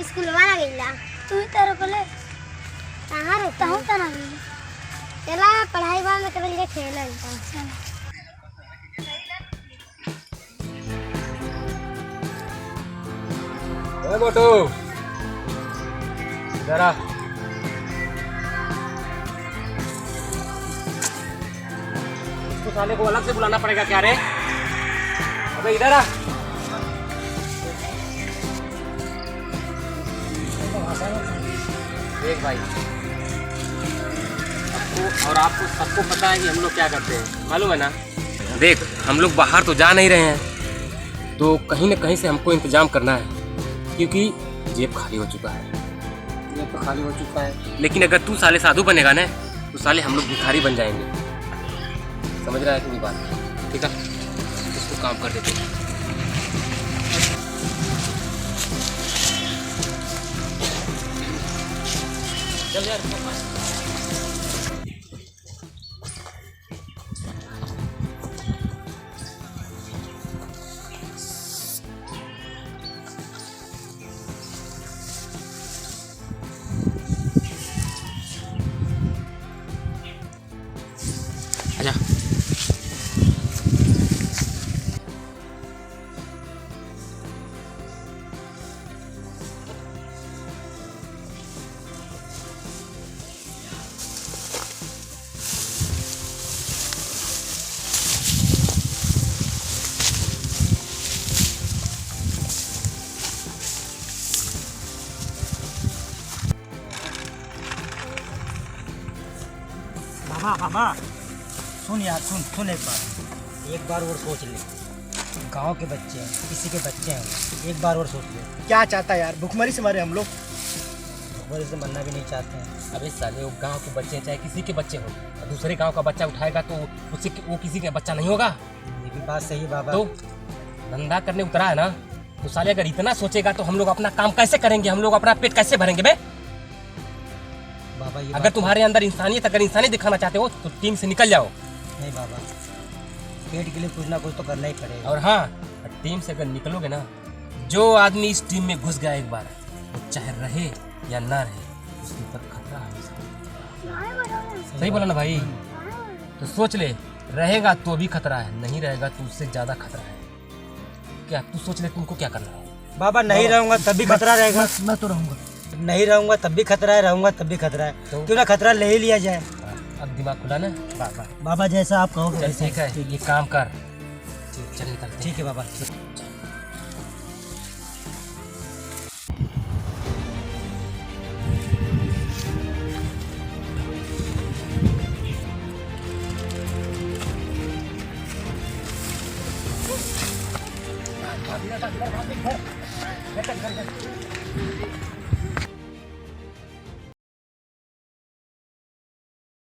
School वाला गईला तू ही तारो कोले कहां रहता ताहू तना गई चला पढ़ाई बंद कर के खेलल चल ए मोटू इधर आ। इसको साले को अलग से बुलाना पड़ेगा क्या रे? अबे इधर आ। देख भाई, आपको और आपको सबको पता है कि हम लोग क्या करते हैं, मालूम है ना? देख, हम लोग बाहर तो जा नहीं रहे हैं, तो कहीं ना कहीं से हमको इंतजाम करना है, क्योंकि जेब खाली हो चुका है। जेब तो खाली हो चुका है, लेकिन अगर तू साले साधु बनेगा ना, तो साले हम लोग भिखारी बन जाएंगे। समझ रहा है कि नहीं बात? ठीक है, इसको काम कर देते हैं। चल यार, आजा। मामा मामा सुन यार, सुन एक बार और सोच ले। गांव के बच्चे हैं, किसी के बच्चे हैं, एक बार और सोच ले। क्या चाहता है यार? भुखमरी से मरे हम लोग। भुखमरी से मरना भी नहीं चाहते हैं। अबे साले, वो गांव के बच्चे चाहे किसी के बच्चे हो, और दूसरे गांव का बच्चा उठाएगा तो उससे वो किसी का बच्चा नहीं होगा। ये भी बात सही है बाबा। तो धंधा करने उतरा है ना, तो साले अगर इतना सोचेगा तो हम लोग अपना काम कैसे करेंगे, हम लोग अपना पेट कैसे भरेंगे बे? बाबा ये अगर तुम्हारे अंदर इंसानियत, अगर इंसानियत दिखाना चाहते हो तो टीम से निकल जाओ। नहीं बाबा, पेट के लिए कुछ ना कुछ तो करना ही पड़ेगा। और हाँ, टीम से अगर निकलोगे ना, जो आदमी इस टीम में घुस गया एक बार, वो चाहे रहे या ना रहे, उसके ऊपर खतरा है। सही बोला ना भाई? तो सोच ले, रहेगा तो भी खतरा है, नहीं रहेगा तो उससे ज्यादा खतरा है। क्या तू सोच ले, तुमको क्या करना है? बाबा नहीं रहूंगा तब भी खतरा रहेगा। मैं तो रहूंगा। नहीं रहूंगा तब भी खतरा है, रहूंगा तब भी खतरा है। तो? क्यों ना खतरा ले ही लिया जाए। अब दिमाग खुला ना? बाबा बाबा जैसा आप कहोगे चल वैसे। ठीक है, ये काम कर। चल निकल। ठीक है बाबा। घर